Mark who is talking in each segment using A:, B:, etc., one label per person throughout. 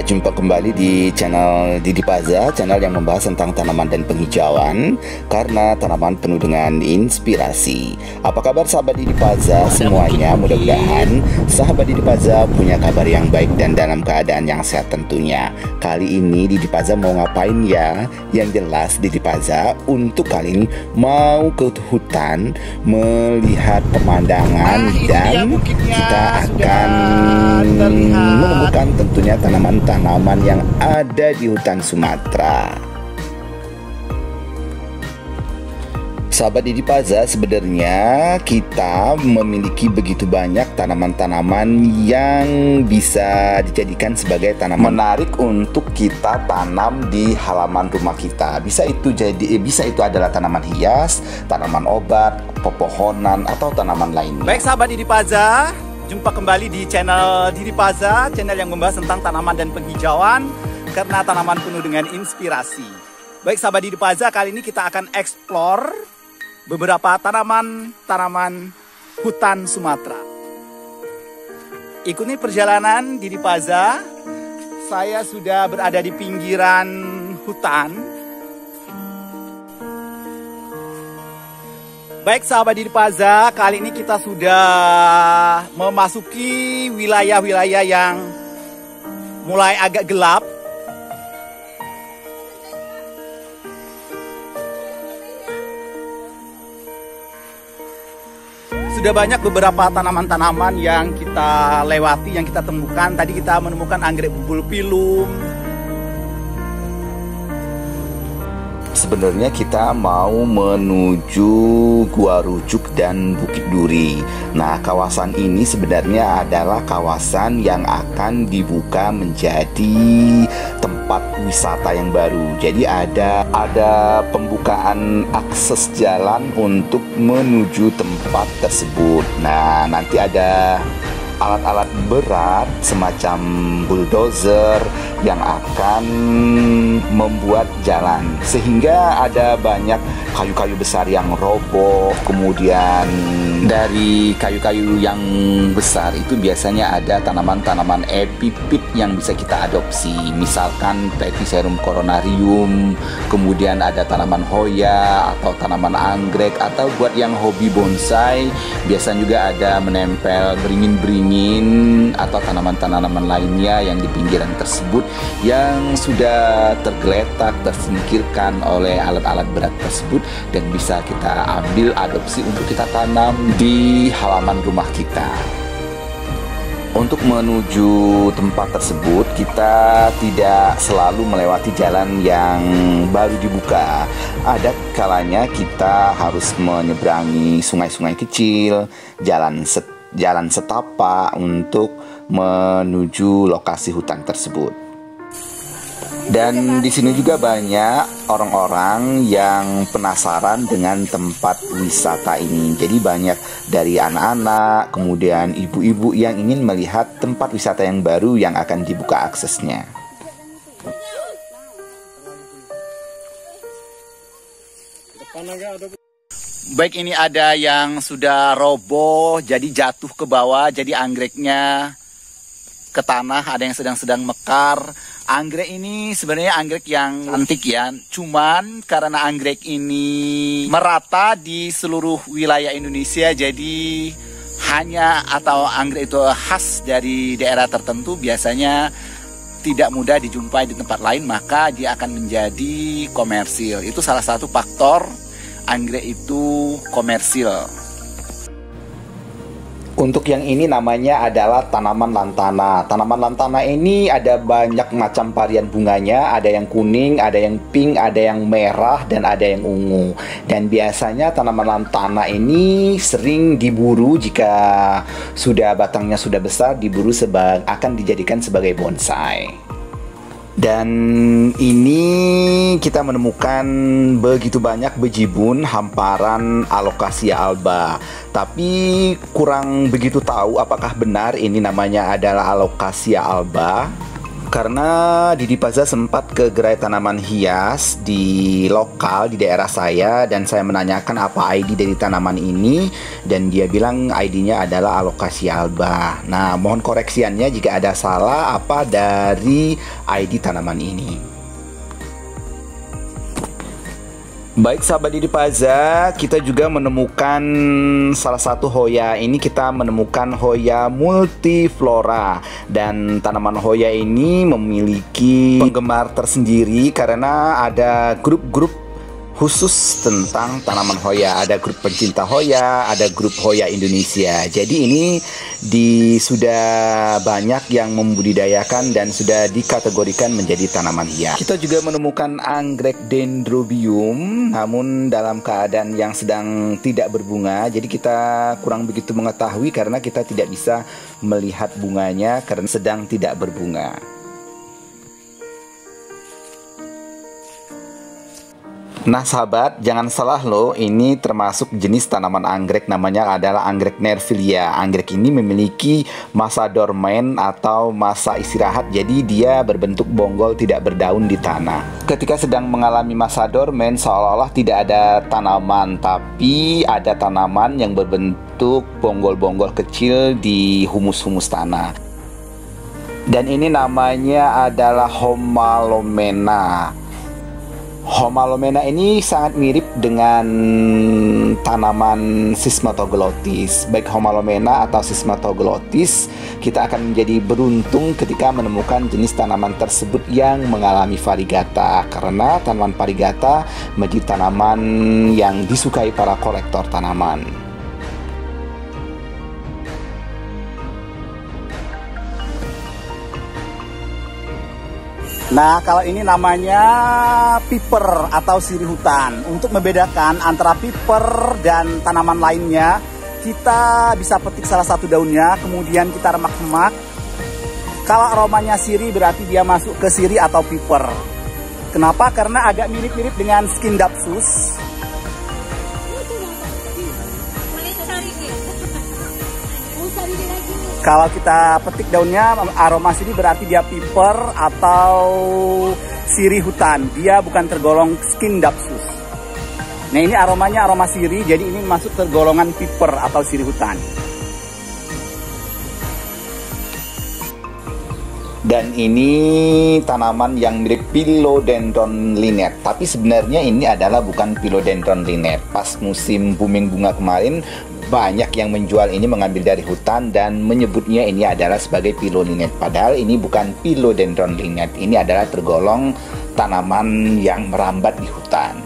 A: Jumpa kembali di channel Didi Paza, channel yang membahas tentang tanaman dan penghijauan, karena tanaman penuh dengan inspirasi. Apa kabar sahabat Didi Paza semuanya? Mudah-mudahan sahabat Didi Paza punya kabar yang baik dan dalam keadaan yang sehat tentunya. Kali ini Didi Paza mau ngapain ya? Yang jelas Didi Paza untuk kali ini mau ke hutan melihat pemandangan dan kita akan menemukan tentunya tanaman-tanaman yang ada di hutan Sumatera. Sahabat Didi Paza, sebenarnya kita memiliki begitu banyak tanaman-tanaman yang bisa dijadikan sebagai tanaman menarik untuk kita tanam di halaman rumah kita. Bisa itu adalah tanaman hias, tanaman obat, pepohonan atau tanaman lainnya.
B: Baik sahabat Didi Paza, jumpa kembali di channel Didi Paza, channel yang membahas tentang tanaman dan penghijauan karena tanaman penuh dengan inspirasi. Baik sahabat Didi Paza, kali ini kita akan explore beberapa tanaman hutan Sumatera. Ikuti perjalanan Didi Paza. Saya sudah berada di pinggiran hutan. Baik sahabat Didi Paza, kali ini kita sudah memasuki wilayah-wilayah yang mulai agak gelap. Sudah banyak beberapa tanaman-tanaman yang kita lewati, yang kita temukan. Tadi kita menemukan anggrek bulbulum.
A: Sebenarnya kita mau menuju Gua Rujuk dan Bukit Duri. Nah, kawasan ini sebenarnya adalah kawasan yang akan dibuka menjadi tempat wisata yang baru. Jadi ada pembukaan akses jalan untuk menuju tempat tersebut. Nah, nanti ada alat-alat berat semacam bulldozer yang akan membuat jalan, sehingga ada banyak kayu-kayu besar yang roboh. Kemudian dari kayu-kayu yang besar itu biasanya ada tanaman-tanaman epipit yang bisa kita adopsi, misalkan Platyserum coronarium, kemudian ada tanaman hoya atau tanaman anggrek, atau buat yang hobi bonsai biasanya juga ada menempel beringin-beringin atau tanaman-tanaman lainnya yang di pinggiran tersebut yang sudah tergeletak, tersingkirkan oleh alat-alat berat tersebut dan bisa kita ambil adopsi untuk kita tanam di halaman rumah kita. Untuk menuju tempat tersebut kita tidak selalu melewati jalan yang baru dibuka. Ada kalanya kita harus menyeberangi sungai-sungai kecil, jalan setapak untuk menuju lokasi hutan tersebut. Dan di sini juga banyak orang-orang yang penasaran dengan tempat wisata ini. Jadi banyak dari anak-anak, kemudian ibu-ibu yang ingin melihat tempat wisata yang baru yang akan dibuka aksesnya.
B: Baik, ini ada yang sudah roboh, jadi jatuh ke bawah, jadi anggreknya ke tanah, ada yang sedang mekar. Anggrek ini sebenarnya anggrek yang antik ya, cuman karena anggrek ini merata di seluruh wilayah Indonesia, jadi anggrek itu khas dari daerah tertentu, biasanya tidak mudah dijumpai di tempat lain, maka dia akan menjadi komersil. Itu salah satu faktor anggrek itu komersil.
A: Untuk yang ini namanya adalah tanaman lantana. Tanaman lantana ini ada banyak macam varian bunganya. Ada yang kuning, ada yang pink, ada yang merah, dan ada yang ungu. Dan biasanya tanaman lantana ini sering diburu jika batangnya sudah besar, diburu akan dijadikan sebagai bonsai. Dan ini kita menemukan begitu banyak bejibun hamparan Alocasia alba. Tapi kurang begitu tahu apakah benar ini namanya adalah Alocasia alba, Karena Didi Paza sempat ke gerai tanaman hias di lokal di daerah saya, dan saya menanyakan apa ID dari tanaman ini, dan dia bilang ID-nya adalah Alocasia alba. Nah, mohon koreksiannya jika ada salah apa dari ID tanaman ini. Baik sahabat Didi Paza, kita juga menemukan salah satu Hoya. Ini kita menemukan Hoya multiflora, dan tanaman Hoya ini memiliki penggemar tersendiri karena ada grup-grup khusus tentang tanaman Hoya. Ada grup pencinta Hoya, ada grup Hoya Indonesia. Jadi ini sudah banyak yang membudidayakan dan sudah dikategorikan menjadi tanaman hias. Kita juga menemukan anggrek dendrobium, namun dalam keadaan yang sedang tidak berbunga. Jadi kita kurang begitu mengetahui karena kita tidak bisa melihat bunganya karena sedang tidak berbunga. Nah sahabat, jangan salah loh, ini termasuk jenis tanaman anggrek, namanya adalah anggrek Nervilia. Anggrek ini memiliki masa dormen atau masa istirahat, jadi dia berbentuk bonggol tidak berdaun di tanah. Ketika sedang mengalami masa dormen, seolah-olah tidak ada tanaman, tapi ada tanaman yang berbentuk bonggol-bonggol kecil di humus-humus tanah. Dan ini namanya adalah Homalomena. Homalomena ini sangat mirip dengan tanaman Cismatoglotis. Baik Homalomena atau Cismatoglotis, kita akan menjadi beruntung ketika menemukan jenis tanaman tersebut yang mengalami variegata, karena tanaman variegata menjadi tanaman yang disukai para kolektor tanaman.
B: Nah, kalau ini namanya piper atau sirih hutan. Untuk membedakan antara piper dan tanaman lainnya, kita bisa petik salah satu daunnya, kemudian kita remak-remak. Kalau aromanya sirih berarti dia masuk ke sirih atau piper. Kenapa? Karena agak mirip-mirip dengan Scindapsus. Kalau kita petik daunnya, aroma sirih berarti dia piper atau sirih hutan. Dia bukan tergolong Scindapsus. Nah, ini aromanya aroma sirih, jadi ini masuk tergolongan piper atau sirih hutan.
A: Dan ini tanaman yang mirip Philodendron Linnet, tapi sebenarnya ini adalah bukan Philodendron Linnet. Pas musim booming bunga kemarin, banyak yang menjual ini, mengambil dari hutan dan menyebutnya ini adalah sebagai Philodendron. Padahal ini bukan Philodendron Linnet, ini adalah tergolong tanaman yang merambat di hutan.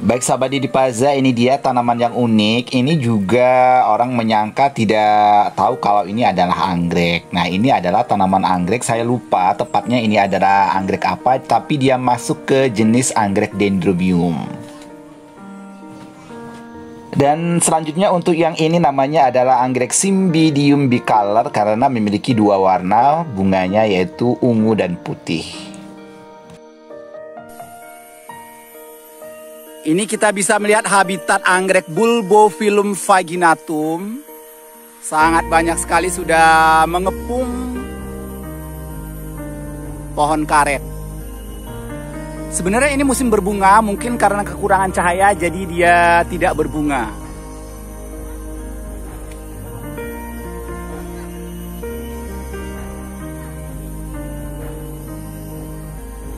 A: Baik sahabat Didi Paza, ini dia tanaman yang unik. Ini juga orang menyangka tidak tahu kalau ini adalah anggrek. Nah, ini adalah tanaman anggrek. Saya lupa tepatnya ini adalah anggrek apa, tapi dia masuk ke jenis anggrek dendrobium. Dan selanjutnya untuk yang ini namanya adalah anggrek Cymbidium bicolor karena memiliki dua warna bunganya, yaitu ungu dan putih.
B: Ini kita bisa melihat habitat anggrek Bulbophyllum vaginatum. Sangat banyak sekali sudah mengepung pohon karet. Sebenarnya ini musim berbunga, mungkin karena kekurangan cahaya jadi dia tidak berbunga.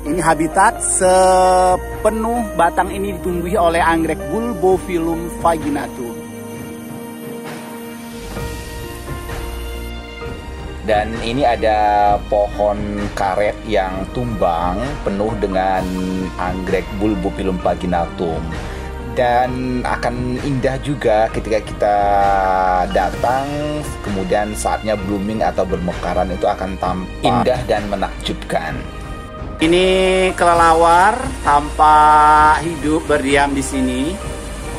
B: Ini habitat sepenuh batang ini ditumbuhi oleh anggrek Bulbophyllum vaginatum.
A: Dan ini ada pohon karet yang tumbang penuh dengan anggrek Bulbophyllum vaginatum. Dan akan indah juga ketika kita datang, kemudian saatnya blooming atau bermekaran itu akan tampak indah dan menakjubkan.
B: Ini kelelawar tampak hidup berdiam di sini.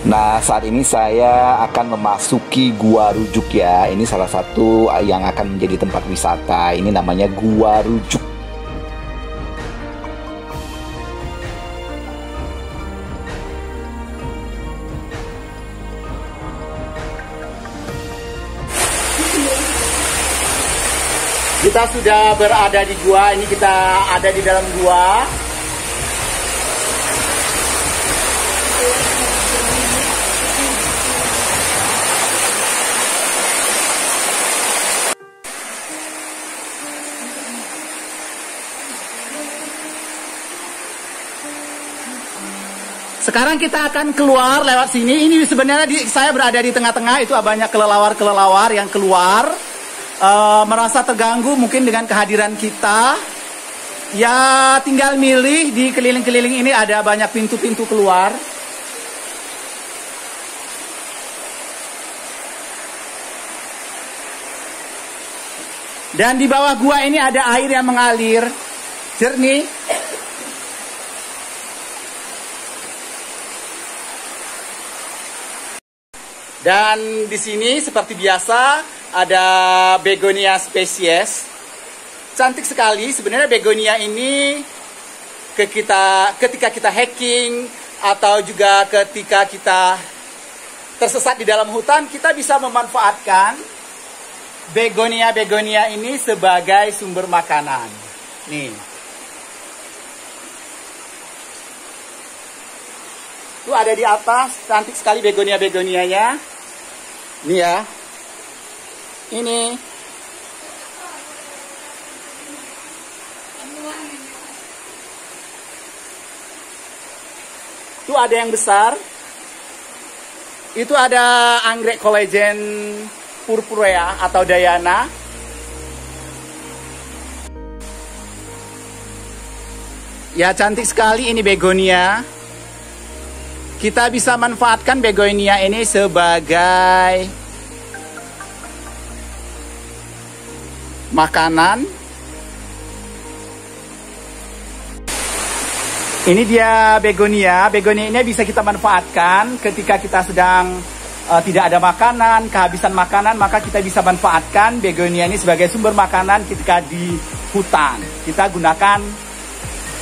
A: Nah, saat ini saya akan memasuki Gua Rujuk ya. Ini salah satu yang akan menjadi tempat wisata. Ini namanya Gua Rujuk.
B: Kita sudah berada di gua, ini kita ada di dalam gua. Sekarang kita akan keluar lewat sini. Ini sebenarnya saya berada di tengah-tengah, itu banyak kelelawar-kelelawar yang keluar. Merasa terganggu mungkin dengan kehadiran kita. Ya tinggal milih, di keliling-keliling ini ada banyak pintu-pintu keluar. Dan di bawah gua ini ada air yang mengalir jernih. Dan di sini seperti biasa ada begonia spesies. Cantik sekali sebenarnya begonia ini ketika kita hiking atau juga ketika kita tersesat di dalam hutan, kita bisa memanfaatkan begonia ini sebagai sumber makanan. Nih. Itu ada di atas, cantik sekali begonianya. Nih ya. Ini. Itu ada yang besar. Itu ada anggrek kolagen purpurea atau Diana. Ya cantik sekali ini begonia. Kita bisa manfaatkan begonia ini sebagai makanan. Ini dia begonia. Begonia ini bisa kita manfaatkan ketika kita sedang tidak ada makanan, kehabisan makanan, maka kita bisa manfaatkan begonia ini sebagai sumber makanan ketika di hutan. Kita gunakan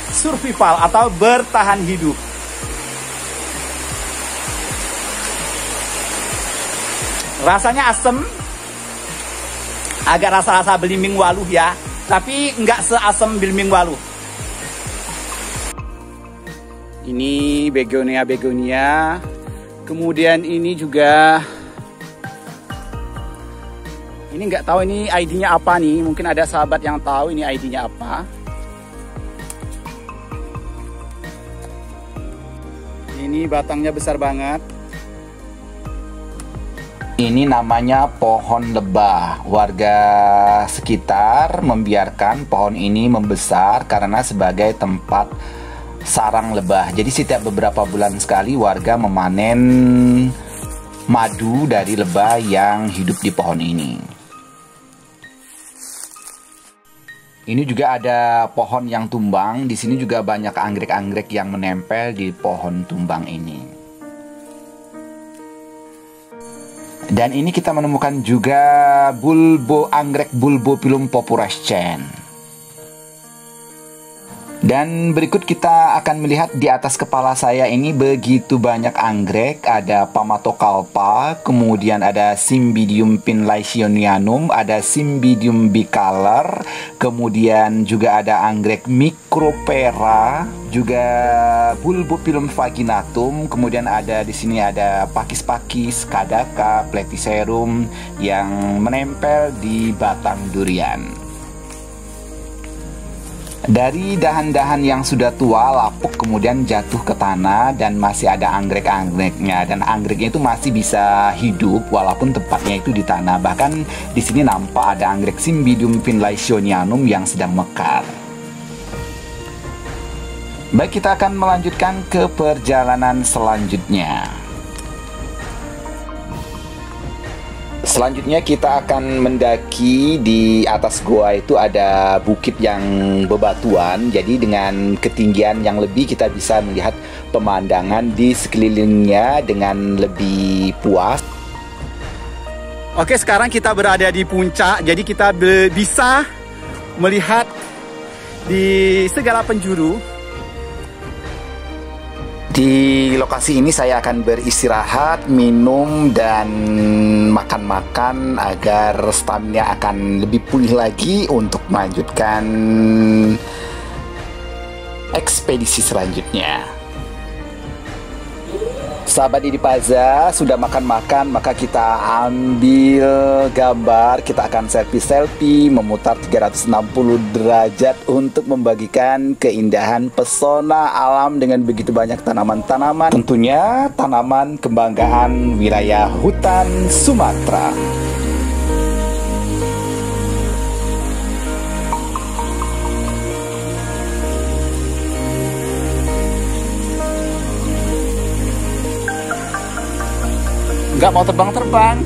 B: survival atau bertahan hidup. Rasanya asem, agak rasa-rasa belimbing waluh ya, tapi nggak seasem belimbing waluh. Ini begonia. Kemudian ini juga, ini nggak tahu ini ID-nya apa nih. Mungkin ada sahabat yang tahu ini ID-nya apa. Ini batangnya besar banget.
A: Ini namanya pohon lebah. Warga sekitar membiarkan pohon ini membesar karena sebagai tempat sarang lebah. Jadi setiap beberapa bulan sekali warga memanen madu dari lebah yang hidup di pohon ini. Ini juga ada pohon yang tumbang. Di sini juga banyak anggrek-anggrek yang menempel di pohon tumbang ini. Dan ini kita menemukan juga anggrek Bulbopilum purpurescens. Dan berikut kita akan melihat di atas kepala saya ini begitu banyak anggrek. Ada Pamatocarpa, kemudian ada Cymbidium pinlaysionianum, ada Cymbidium bicolor, kemudian juga ada anggrek Micropera, juga Bulbopilum vaginatum, kemudian ada di sini ada pakis-pakis, Kadaka, Platycerum yang menempel di batang durian. Dari dahan-dahan yang sudah tua, lapuk, kemudian jatuh ke tanah dan masih ada anggrek-anggreknya, dan anggreknya itu masih bisa hidup walaupun tempatnya itu di tanah. Bahkan di sini nampak ada anggrek Cymbidium pinlaysionianum yang sedang mekar. Baik, kita akan melanjutkan ke perjalanan selanjutnya. Selanjutnya kita akan mendaki. Di atas goa itu ada bukit yang bebatuan. Jadi dengan ketinggian yang lebih kita bisa melihat pemandangan di sekelilingnya dengan lebih puas.
B: Oke, sekarang kita berada di puncak. Jadi kita bisa melihat di segala penjuru.
A: Di lokasi ini saya akan beristirahat, minum, dan makan-makan agar stamina akan lebih pulih lagi untuk melanjutkan ekspedisi selanjutnya. Sahabat Didi Paza, sudah makan-makan, maka kita ambil gambar. Kita akan selfie-selfie memutar 360 derajat untuk membagikan keindahan pesona alam dengan begitu banyak tanaman-tanaman. Tentunya tanaman kebanggaan wilayah hutan Sumatera.
B: Nggak mau terbang-terbang.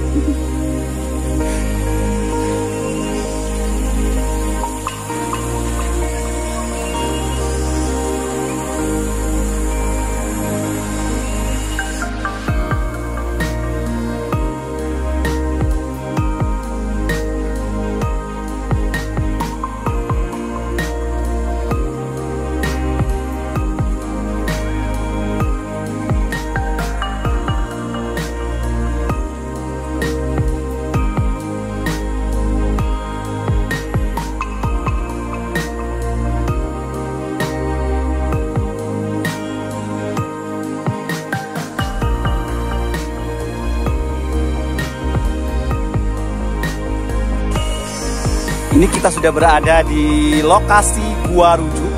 B: Ini kita sudah berada di lokasi Gua Rujuk.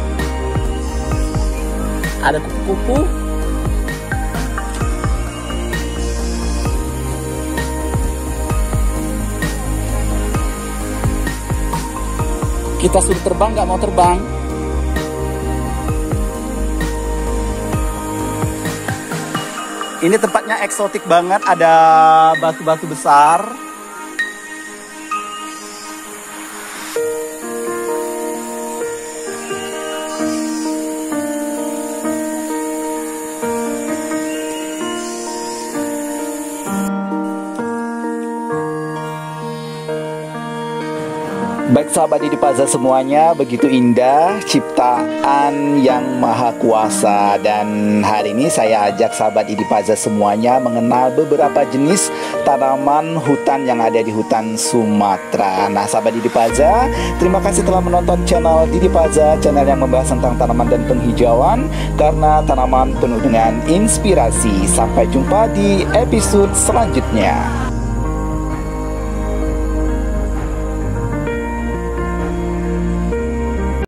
B: Ada kupu-kupu. Kita suruh terbang, nggak mau terbang. Ini tempatnya eksotik banget, ada batu-batu besar.
A: Baik sahabat Didi Paza semuanya, begitu indah ciptaan yang maha kuasa. Dan hari ini saya ajak sahabat Didi Paza semuanya mengenal beberapa jenis tanaman hutan yang ada di hutan Sumatera. Nah sahabat Didi Paza, terima kasih telah menonton channel Didi Paza, channel yang membahas tentang tanaman dan penghijauan, karena tanaman penuh dengan inspirasi. Sampai jumpa di episode selanjutnya.